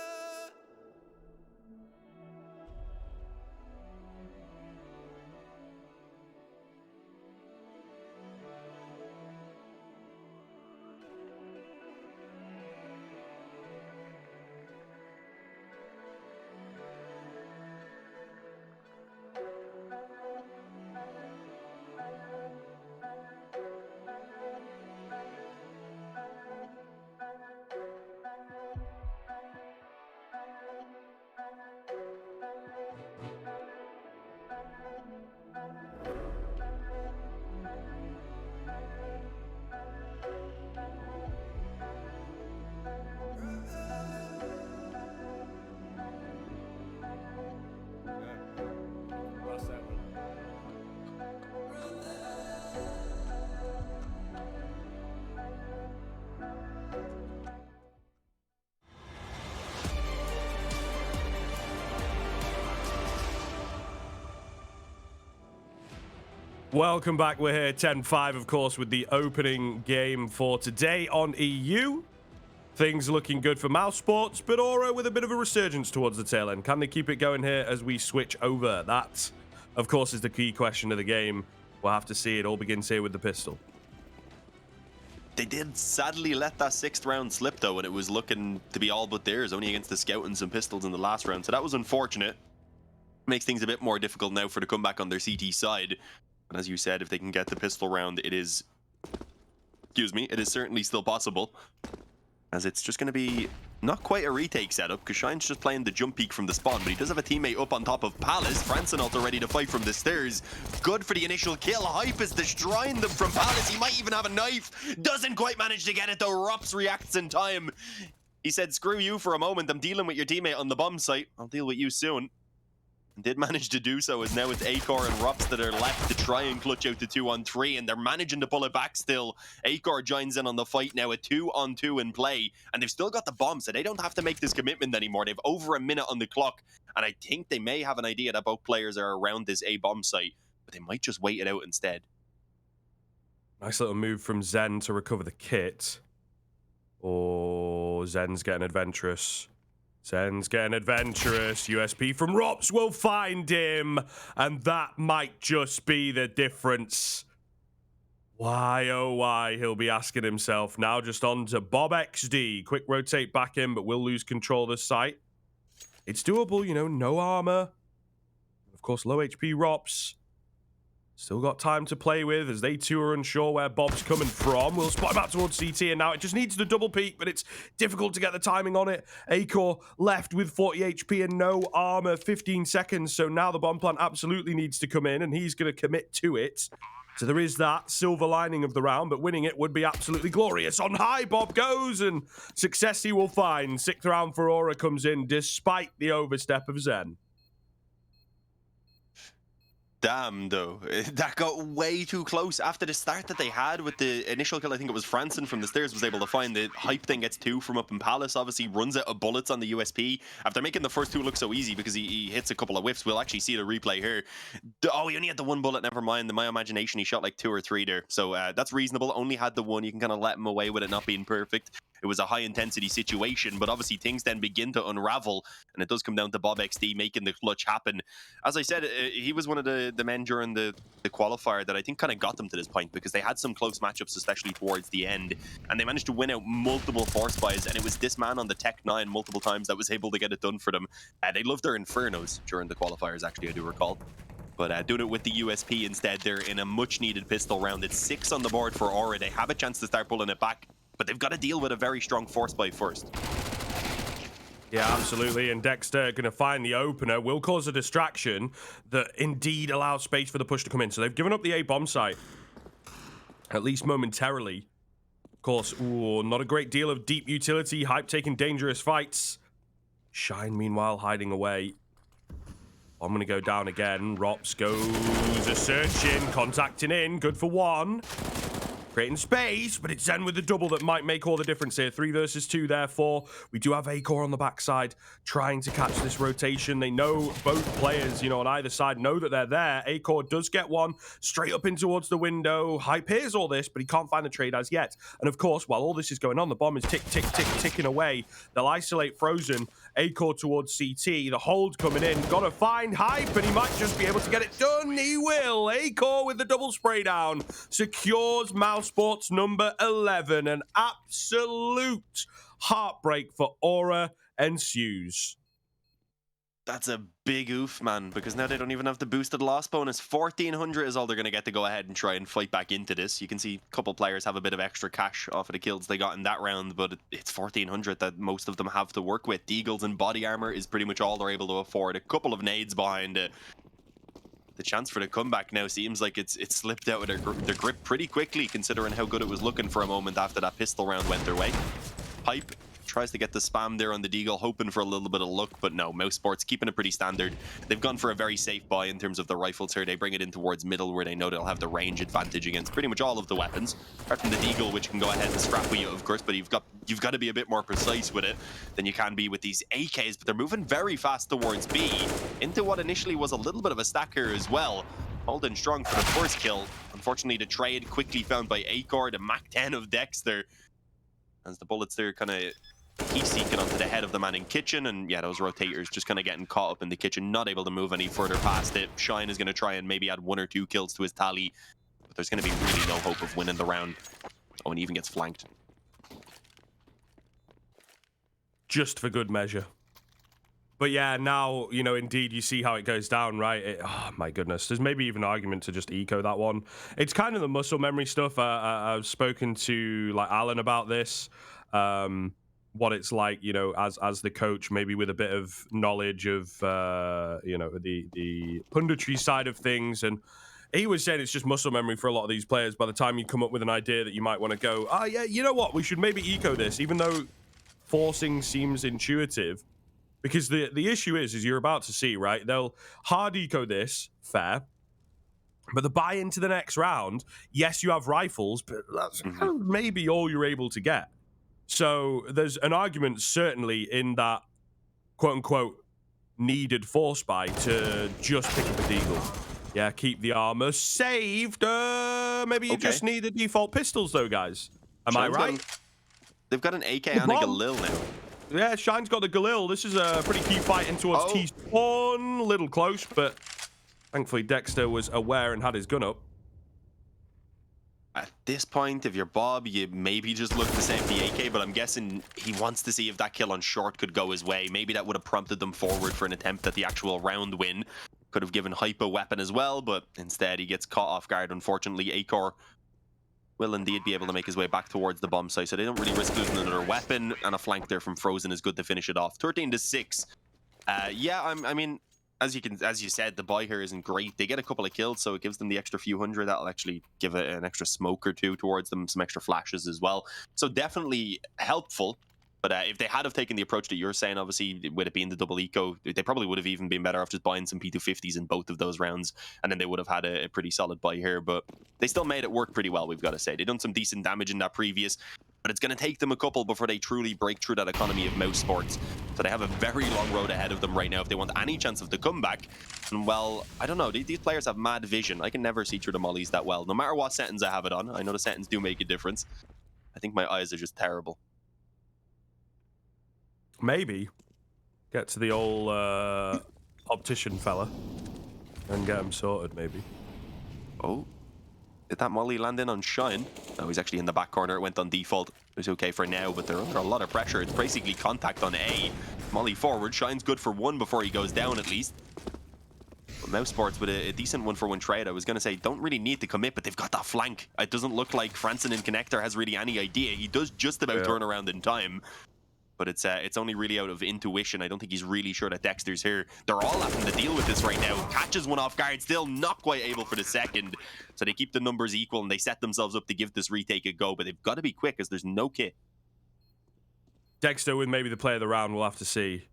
Speaker 1: Welcome back. We're here 10-5, of course, with the opening game for today on EU. Things looking good for mousesports, but Aura with a bit of a resurgence towards the tail end. Can they keep it going here as we switch over? That, of course, is the key question of the game. We'll have to see. It all begins here with the pistol.
Speaker 2: They did sadly let that 6th round slip, though, and it was looking to be all but theirs, only against the Scout and some pistols in the last round. So that was unfortunate. Makes things a bit more difficult now for the comeback on their CT side. But as you said, if they can get the pistol round, it is... Excuse me, it is certainly still possible. As it's just going to be not quite a retake setup, because Shine's just playing the jump peek from the spawn, but he does have a teammate up on top of Palace. Franson also ready to fight from the stairs. Good for the initial kill. Hype is destroying them from Palace. He might even have a knife. Doesn't quite manage to get it, though. Rops reacts in time. He said, screw you for a moment. I'm dealing with your teammate on the bomb site. I'll deal with you soon. Did manage to do so, as now it's Acor and Rups that are left to try and clutch out the 2-on-3, and they're managing to pull it back still. Acor joins in on the fight now, a 2-on-2 in play, and they've still got the bomb, so they don't have to make this commitment anymore. They've over a minute on the clock, and I think they may have an idea that both players are around this A bomb site, but they might just wait it out instead.
Speaker 1: Nice little move from Zen to recover the kit. Oh, Zen's getting adventurous. Zen's getting adventurous. USP from Rops will find him. And that might just be the difference. Why, oh why, he'll be asking himself. Now just on to Bob XD. Quick rotate back in, but will lose control of the site. It's doable, you know, no armor. Of course, low HP Rops. Still got time to play with as they two are unsure where Bob's coming from. We'll spot him out towards CT, and now it just needs the double peek, but it's difficult to get the timing on it. Acor left with 40 HP and no armor, 15 seconds. So now the bomb plant absolutely needs to come in, and he's going to commit to it. So there is that silver lining of the round, but winning it would be absolutely glorious. On high, Bob goes, and success he will find. 6th round for Aura comes in, despite the overstep of Zen.
Speaker 2: Damn, though. That got way too close. After the start that they had with the initial kill, I think it was Franson from the stairs was able to find the Hype, then gets 2 from up in Palace. Obviously, runs out of bullets on the USP. After making the first 2 look so easy because he hits a couple of whiffs, we'll actually see the replay here. Oh, he only had the 1 bullet, never mind. In my imagination, he shot like 2 or 3 there. So that's reasonable. Only had the 1. You can kind of let him away with it not being perfect. It was a high-intensity situation, but obviously things then begin to unravel, and it does come down to Bob XD making the clutch happen. As I said, he was one of the men during the qualifier that I think kind of got them to this point, because they had some close matchups, especially towards the end, and they managed to win out multiple force buys, and it was this man on the Tech 9 multiple times that was able to get it done for them. They loved their Infernos during the qualifiers, actually, I do recall. But doing it with the USP instead, they're in a much-needed pistol round. It's 6 on the board for Aura. They have a chance to start pulling it back, but they've got to deal with a very strong force buy first.
Speaker 1: Yeah, absolutely. And Dexter going to find the opener, will cause a distraction that indeed allows space for the push to come in. So they've given up the A bomb site, at least momentarily. Of course, ooh, not a great deal of deep utility. Hype taking dangerous fights. Shine, meanwhile, hiding away. I'm going to go down again. Rops goes a searching, contacting in. Good for 1. Creating space, but it's Zen with the double that might make all the difference here. 3 versus 2, therefore. We do have A-Core on the backside trying to catch this rotation. They know both players, you know, on either side know that they're there. A-Core does get 1 straight up in towards the window. Hype hears all this, but he can't find the trade as yet. And of course, while all this is going on, the bomb is ticking away. They'll isolate Frozen. A-Core towards CT. The hold coming in. Gotta find Hype, and he might just be able to get it done. He will. A-Core with the double spray down. Secures mousesports number 11. An absolute heartbreak for Aura ensues.
Speaker 2: That's a big oof, man, because now they don't even have the boosted loss bonus. 1,400 is all they're going to get to go ahead and try and fight back into this. You can see a couple players have a bit of extra cash off of the kills they got in that round, but it's 1,400 that most of them have to work with. Deagles and body armor is pretty much all they're able to afford. A couple of nades behind it. The chance for the comeback now seems like it's slipped out of their grip pretty quickly, considering how good it was looking for a moment after that pistol round went their way. Hype tries to get the spam there on the Deagle, hoping for a little bit of luck, but no, mousesports keeping it pretty standard. They've gone for a very safe buy in terms of the rifles here. They bring it in towards middle, where they know they'll have the range advantage against pretty much all of the weapons, apart from the Deagle, which can go ahead and scrap with you, of course, but you've got to be a bit more precise with it than you can be with these AKs. But they're moving very fast towards B, into what initially was a little bit of a stack here as well. Holding strong for the first kill. Unfortunately, the trade quickly found by A-Core, the Mach 10 of Dexter, as the bullets there kind of he's seeking onto the head of the man in kitchen, and yeah, those rotators just kind of getting caught up in the kitchen, not able to move any further past it. Shine is going to try and maybe add 1 or 2 kills to his tally, but there's going to be really no hope of winning the round. Oh, and he even gets flanked.
Speaker 1: Just for good measure. But yeah, now, you know, indeed, you see how it goes down, right? Oh, my goodness. There's maybe even an argument to just eco that one. It's kind of the muscle memory stuff. I've spoken to, like, Alan about this. What it's like, you know, as the coach, maybe with a bit of knowledge of, you know, the punditry side of things. And he was saying it's just muscle memory for a lot of these players. By the time you come up with an idea that you might want to go, oh, yeah, you know what? We should maybe eco this, even though forcing seems intuitive. Because the issue is you're about to see, right? They'll hard eco this, fair. But the buy into the next round, yes, you have rifles, but that's maybe all you're able to get. So there's an argument certainly in that quote-unquote needed force buy to just pick up a Deagle. Yeah, keep the armor saved. Maybe you just need the default pistols though, guys. Am I right?
Speaker 2: They've got an AK and a Galil now.
Speaker 1: Yeah, Shine's got the Galil. This is a pretty key fight in towards T-spawn. Little close, but thankfully Dexter was aware and had his gun up.
Speaker 2: At this point, if you're Bob, you maybe just look to save the AK, but I'm guessing he wants to see if that kill on short could go his way. Maybe that would have prompted them forward for an attempt at the actual round win. Could have given Hype a weapon as well, but instead he gets caught off guard. Unfortunately, A-Core will indeed be able to make his way back towards the bomb site, so they don't really risk losing another weapon, and a flank there from Frozen is good to finish it off. 13-6. Yeah, I mean, as you said, the buy here isn't great. They get a couple of kills, so it gives them the extra few hundred. That'll actually give it an extra smoke or two towards them, some extra flashes as well. So definitely helpful. But if they had have taken the approach that you're saying, obviously, with it being the double eco, they probably would have even been better off just buying some P250s in both of those rounds, and then they would have had a pretty solid buy here. But they still made it work pretty well, we've got to say. They've done some decent damage in that previous, but it's going to take them a couple before they truly break through that economy of mousesports. So they have a very long road ahead of them right now if they want any chance of the comeback. And, well, I don't know. These players have mad vision. I can never see through the mollies that well, no matter what settings I have it on. I know the settings do make a difference. I think my eyes are just terrible.
Speaker 1: Maybe get to the old optician fella and get him sorted, maybe.
Speaker 2: Oh, did that molly land in on Shine? No, he's actually in the back corner. It went on default. It was okay for now, but they're under a lot of pressure. It's basically contact on A. Molly forward. Shine's good for one before he goes down, at least. But mousesports with a decent one for one trade. I was going to say, don't really need to commit, but they've got that flank. It doesn't look like Franson in Connector has really any idea. He does just about turn around in time. But it's only really out of intuition. I don't think he's really sure that Dexter's here. They're all having to deal with this right now. Catches one off guard, still not quite able for the second. So they keep the numbers equal and they set themselves up to give this retake a go. But they've got to be quick as there's no kit.
Speaker 1: Dexter with maybe the play of the round, we'll have to see.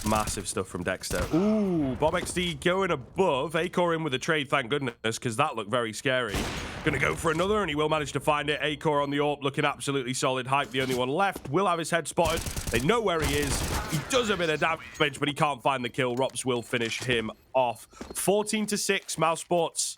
Speaker 1: Massive stuff from Dexter. Ooh, Bob XD going above. Acor in with a trade, thank goodness, because that looked very scary. Gonna go for another, and he will manage to find it. Acor on the AWP, looking absolutely solid. Hype, the only one left, will have his head spotted. They know where he is. He does a bit of damage, but he can't find the kill. Rops will finish him off. 14-6, mousesports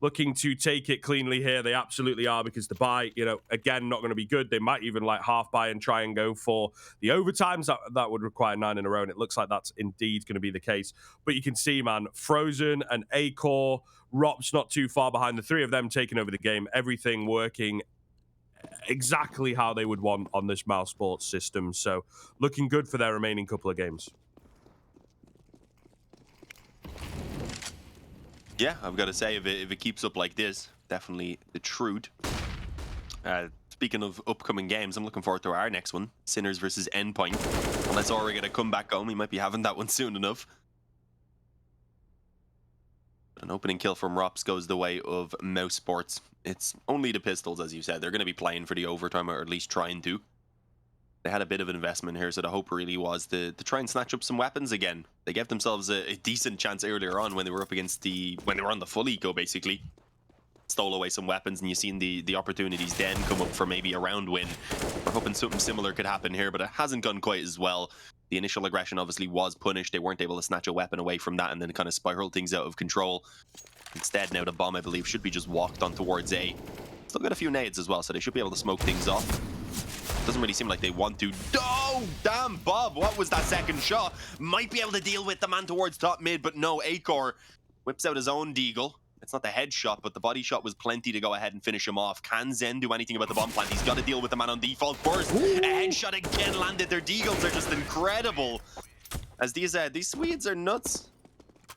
Speaker 1: looking to take it cleanly here. They absolutely are, because the buy, you know, again, not going to be good. They might even like half buy and try and go for the overtimes. That would require 9 in a row, and it looks like that's indeed going to be the case. But you can see, man, Frozen and Acor, Rops not too far behind, the three of them taking over the game. Everything working exactly how they would want on this mousesports system. So looking good for their remaining couple of games.
Speaker 2: Yeah, I've got to say, if it keeps up like this, definitely the truth. Speaking of upcoming games, I'm looking forward to our next one, Sinners versus Endpoint. Unless Ori get a comeback going, we might be having that one soon enough. An opening kill from Rops goes the way of mousesports. It's only the pistols, as you said. They're going to be playing for the overtime, or at least trying to. They had a bit of an investment here, so the hope really was to try and snatch up some weapons again. They gave themselves a decent chance earlier on when they were up against when they were on the full eco, basically. Stole away some weapons, and you've seen the opportunities then come up for maybe a round win. We're hoping something similar could happen here, but it hasn't gone quite as well. The initial aggression obviously was punished. They weren't able to snatch a weapon away from that and then kind of spiral things out of control. Instead, now the bomb, I believe, should be just walked on towards A. Still got a few nades as well, so they should be able to smoke things off. Doesn't really seem like they want to. Oh, damn, Bob, what was that second shot? Might be able to deal with the man towards top mid, but no, Acor whips out his own deagle. It's not the headshot, but the body shot was plenty to go ahead and finish him off. Can Zen do anything about the bomb plant? He's got to deal with the man on default first. A headshot again landed. Their deagles are just incredible. As these Swedes are nuts.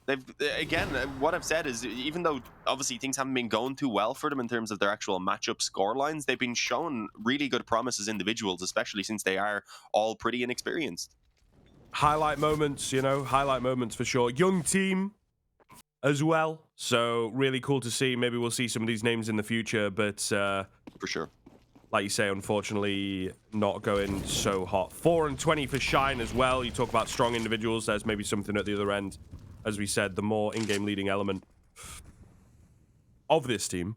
Speaker 2: They've, again, what I've said is, even though obviously things haven't been going too well for them in terms of their actual matchup score lines, they've been shown really good promise as individuals, especially since they are all pretty inexperienced.
Speaker 1: Highlight moments, you know, highlight moments for sure. Young team as well, so really cool to see. Maybe we'll see some of these names in the future, but
Speaker 2: for sure,
Speaker 1: like you say, unfortunately not going so hot. 4 and 20 for Shine as well. You talk about strong individuals, there's maybe something at the other end. As we said, the more in-game leading element of this team.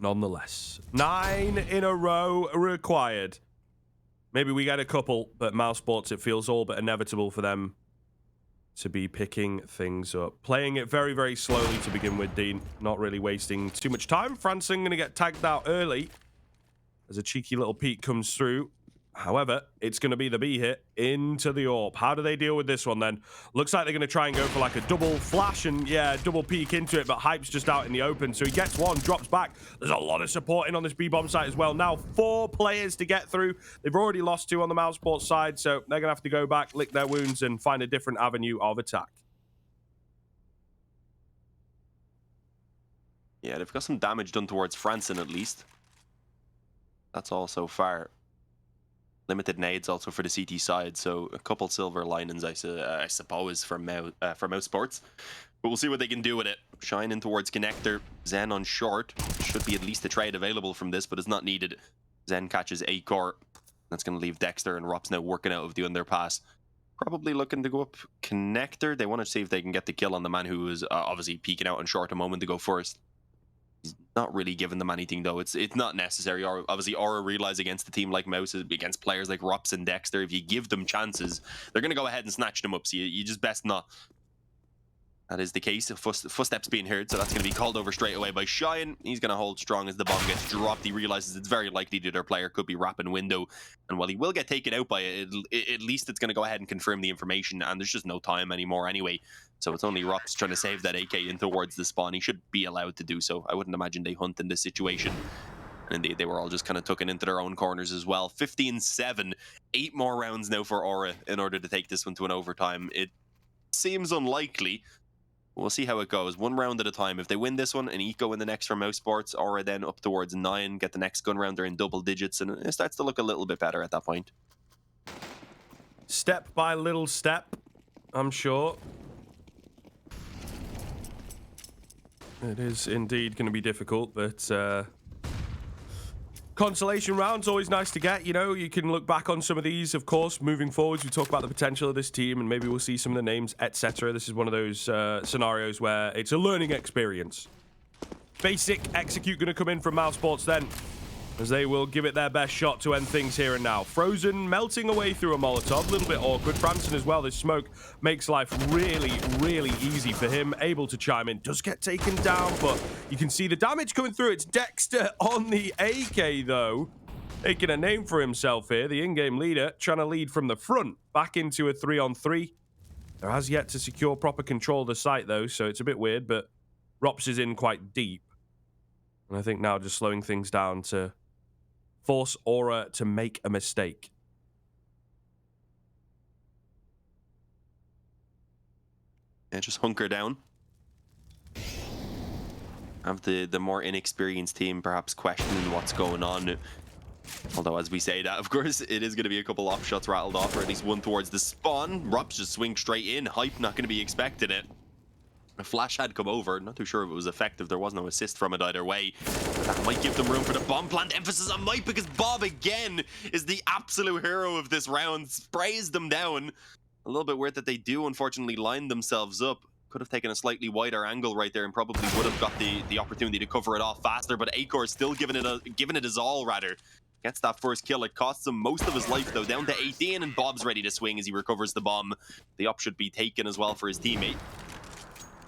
Speaker 1: Nonetheless, 9 in a row required. Maybe we get a couple, but mousesports, it feels all but inevitable for them to be picking things up. Playing it very, very slowly to begin with, Dean. Not really wasting too much time. Franson going to get tagged out early as a cheeky little peek comes through. However, it's going to be the B hit into the AWP. How do they deal with this one then? Looks like they're going to try and go for like a double flash and, yeah, double peek into it, but Hype's just out in the open. So he gets one, drops back. There's a lot of supporting on this B-bomb site as well. Now 4 players to get through. They've already lost 2 on the mousesports side, so they're going to have to go back, lick their wounds, and find a different avenue of attack.
Speaker 2: Yeah, they've got some damage done towards Franson at least. That's all so far. Limited nades also for the CT side, so a couple silver linings, I suppose, for mousesports. But we'll see what they can do with it. Shine in towards connector. Zen on short. Should be at least a trade available from this, but it's not needed. Zen catches Acor. That's going to leave Dexter and Rops now working out of the underpass. Probably looking to go up connector. They want to see if they can get the kill on the man who is obviously peeking out on short a moment to go first. He's not really giving them anything, though. It's not necessary. Or obviously, Aura realize against a team like Mouse, against players like Rops and Dexter, if you give them chances, they're going to go ahead and snatch them up. So you just best not. That is the case. Footsteps being heard, so that's going to be called over straight away by Cheyenne. He's going to hold strong as the bomb gets dropped. He realizes it's very likely that their player could be wrapping window. And while he will get taken out by it, at least it's going to go ahead and confirm the information. And there's just no time anymore anyway. So it's only Rops trying to save that AK in towards the spawn. He should be allowed to do so. I wouldn't imagine they hunt in this situation. And indeed, they were all just kind of tucking into their own corners as well. 15-7. 8 more rounds now for Aura in order to take this one to an overtime. It seems unlikely. We'll see how it goes. 1 round at a time. If they win this one and Eco in the next for mousesports, Aura then up towards 9, get the next gun round, they're in double digits, and it starts to look a little bit better at that point.
Speaker 1: Step by little step, I'm sure. It is indeed going to be difficult, but consolation rounds always nice to get. You know, you can look back on some of these, of course, moving forwards. We talk about the potential of this team, and maybe we'll see some of the names, etc. This is one of those scenarios where it's a learning experience. Basic execute going to come in from mousesports then, as they will give it their best shot to end things here and now. Frozen melting away through a Molotov, a little bit awkward. Branson as well, this smoke makes life really, really easy for him. Able to chime in, does get taken down, but you can see the damage coming through. It's Dexter on the AK though, making a name for himself here. The in-game leader trying to lead from the front, back into a 3-on-3. There has yet to secure proper control of the site though, so it's a bit weird, but Rops is in quite deep. And I think now just slowing things down to force Aura to make a mistake.
Speaker 2: Yeah, just hunker down. Have the more inexperienced team perhaps questioning what's going on. Although, as we say that, of course, it is going to be a couple off shots rattled off, or at least one towards the spawn. Rops just swing straight in. Hype not going to be expecting it. A flash had come over. Not too sure if it was effective. There was no assist from it either way. That might give them room for the bomb plant. Emphasis on might, because Bob again is the absolute hero of this round. Sprays them down. A little bit weird that they do unfortunately line themselves up. Could have taken a slightly wider angle right there and probably would have got the opportunity to cover it off faster. But Acor still giving it his all, rather. Gets that first kill. It costs him most of his life though. Down to 18, and Bob's ready to swing as he recovers the bomb. The op should be taken as well for his teammate.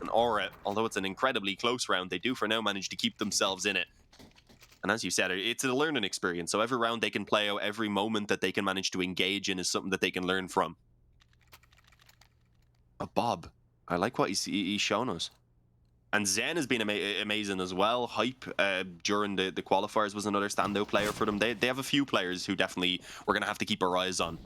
Speaker 2: And Aura, although it's an incredibly close round, they do for now manage to keep themselves in it. And as you said, it's a learning experience. So every round they can play out, every moment that they can manage to engage in is something that they can learn from. But Bob, I like what he's shown us. And Zen has been amazing as well. Hype during the qualifiers was another standout player for them. They have a few players who definitely we're going to have to keep our eyes on.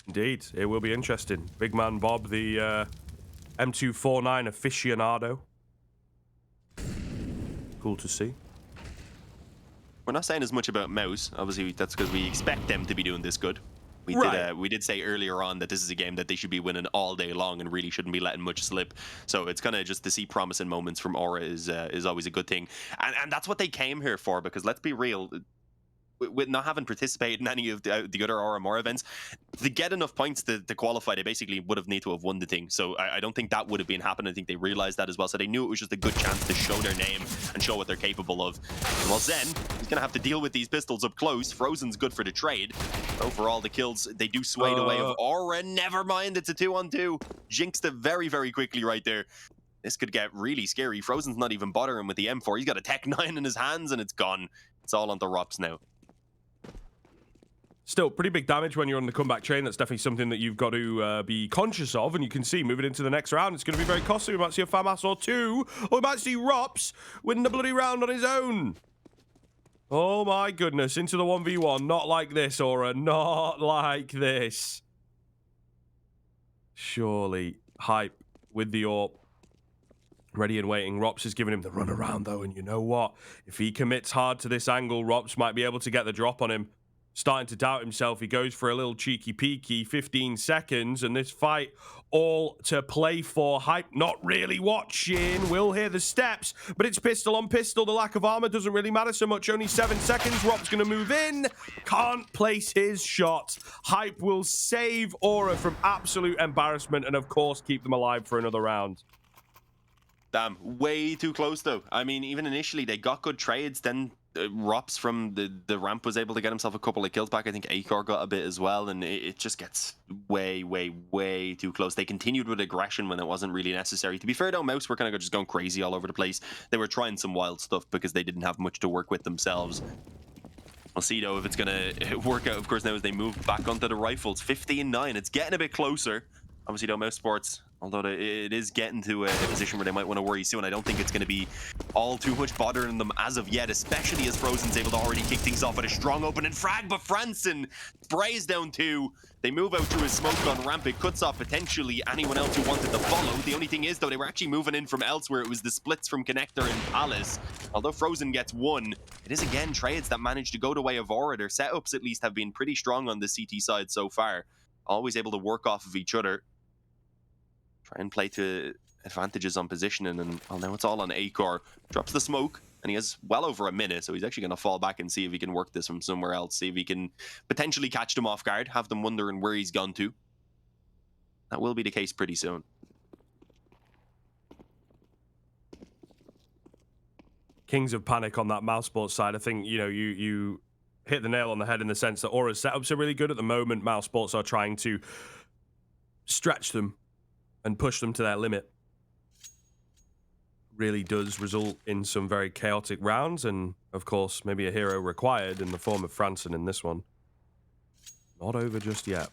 Speaker 1: Indeed, it will be interesting. Big man Bob, the M249 aficionado. Cool to see.
Speaker 2: We're not saying as much about Mouse. Obviously, that's because we expect them to be doing this good. We did say earlier on that this is a game that they should be winning all day long and really shouldn't be letting much slip. So it's kind of just to see promising moments from Aura is always a good thing. And that's what they came here for, because let's be real, with not having participated in any of the other RMR events, to get enough points to qualify, they basically would have need to have won the thing. So I don't think that would have been happening. I think they realized that as well. So they knew it was just a good chance to show their name and show what they're capable of. And while Zen, he's going to have to deal with these pistols up close. Frozen's good for the trade. Overall, the kills, they do sway the way of Aura. Never mind, it's a 2-on-2. Jinxed it very, very quickly right there. This could get really scary. Frozen's not even bothering with the M4. He's got a Tech 9 in his hands and it's gone. It's all on the Rops now.
Speaker 1: Still, pretty big damage when you're on the comeback train. That's definitely something that you've got to be conscious of. And you can see, moving into the next round, it's going to be very costly. We might see a FAMAS or two. Or we might see Rops win the bloody round on his own. Oh my goodness, into the 1v1. Not like this, Aura. Not like this. Surely. Hype with the AWP. Ready and waiting. Rops is giving him the run around, though. And you know what? If he commits hard to this angle, Rops might be able to get the drop on him. starting to doubt himself. He goes for a little cheeky peeky, 15 seconds, and this fight all to play for. Hype not really watching. Will hear the steps, but it's pistol on pistol. The lack of armor doesn't really matter so much. Only 7 seconds. Rob's going to move in. Can't place his shot. Hype will save Aura from absolute embarrassment and, of course, keep them alive for another round.
Speaker 2: Damn, way too close, though. I mean, even initially, they got good trades, then Rops from the ramp was able to get himself a couple of kills back. I think Acor got a bit as well, and it just gets way, way, way too close. They continued with aggression when it wasn't really necessary. To be fair, though, Mouse were kind of just going crazy all over the place. They were trying some wild stuff because they didn't have much to work with themselves. We'll see, though, if it's going to work out, of course, now as they move back onto the rifles. 15-9. It's getting a bit closer. Obviously, though, mousesports, although it is getting to a position where they might want to worry soon, I don't think it's going to be all too much bothering them as of yet, especially as Frozen's able to already kick things off with a strong opening frag, but Franson sprays down 2. They move out through his smoke on ramp. It cuts off potentially anyone else who wanted to follow. The only thing is, though, they were actually moving in from elsewhere. It was the splits from Connector and Palace. Although Frozen gets 1, it is again trades that managed to go the way of Aura. Their setups at least have been pretty strong on the CT side so far. Always able to work off of each other. Try and play to advantages on positioning, and well, now it's all on Acor. Drops the smoke, and he has well over a minute, so he's actually going to fall back and see if he can work this from somewhere else, see if he can potentially catch them off guard, have them wondering where he's gone to. That will be the case pretty soon.
Speaker 1: Kings of panic on that mousesports side. I think, you know, you hit the nail on the head in the sense that Aura's setups are really good at the moment. Mousesports are trying to stretch them and push them to their limit. Really does result in some very chaotic rounds, and of course maybe a hero required in the form of Franson in this one. Not over just yet.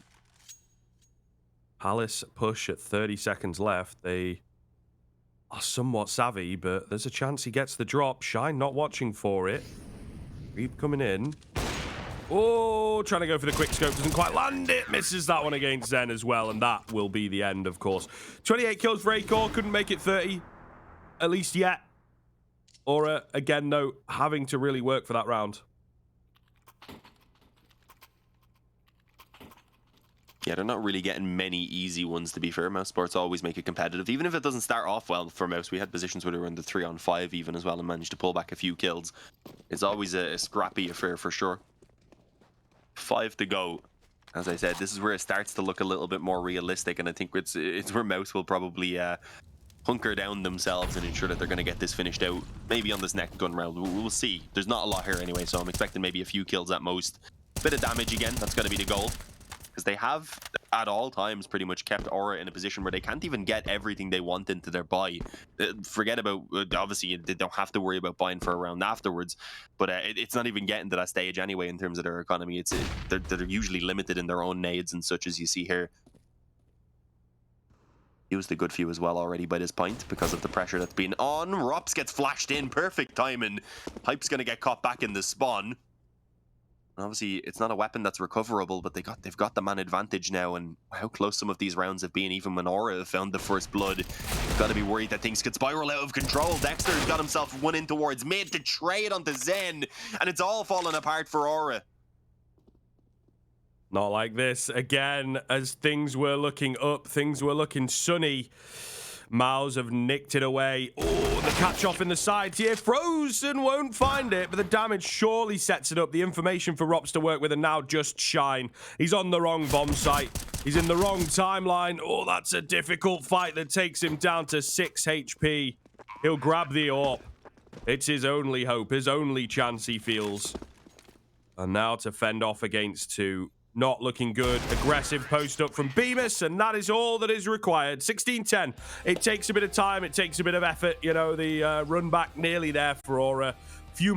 Speaker 1: Palace push at 30 seconds left. They are somewhat savvy, but there's a chance he gets the drop. Shine not watching for it. Reap coming in. Oh, trying to go for the quick scope, doesn't quite land it. Misses that one against Zen as well, and that will be the end, of course. 28 kills for Acor, couldn't make it 30, at least yet. Aura, again, though, having to really work for that round.
Speaker 2: Yeah, they're not really getting many easy ones, to be fair. Mousesports always make it competitive, even if it doesn't start off well for Mouse. We had positions where they were in the 3-on-5 even as well and managed to pull back a few kills. It's always a scrappy affair for sure. 5 to go. As I said, this is where it starts to look a little bit more realistic, and I think it's where Mouse will probably hunker down themselves and ensure that they're going to get this finished out. Maybe on this next gun round. We'll see. There's not a lot here anyway, so I'm expecting maybe a few kills at most. Bit of damage again. That's going to be the goal. Because they have, at all times, pretty much kept Aura in a position where they can't even get everything they want into their buy. Forget about, obviously, they don't have to worry about buying for a round afterwards, but it's not even getting to that stage anyway in terms of their economy. They're usually limited in their own nades and such, as you see here. Used a good few as well already by this point because of the pressure that's been on. Rops gets flashed in, perfect timing. Hype's going to get caught back in the spawn. Obviously, it's not a weapon that's recoverable, but they've got the man advantage now, and how close some of these rounds have been, even when Aura have found the first blood. You've got to be worried that things could spiral out of control. Dexter's got himself one in towards mid to trade onto Zen, and it's all falling apart for Aura.
Speaker 1: Not like this. Again, as things were looking up, things were looking sunny. Mouse have nicked it away. Oh, the catch off in the sides here. Frozen won't find it, but the damage surely sets it up. The information for Rops to work with, and now just Shine. He's on the wrong bomb site. He's in the wrong timeline. Oh, that's a difficult fight that takes him down to 6 HP. He'll grab the AWP. It's his only hope, his only chance he feels. And now to fend off against 2. Not looking good. Aggressive post up from Bemis, and that is all that is required. 16-10. It takes a bit of time. It takes a bit of effort. You know, the run back nearly there for Aura. Few more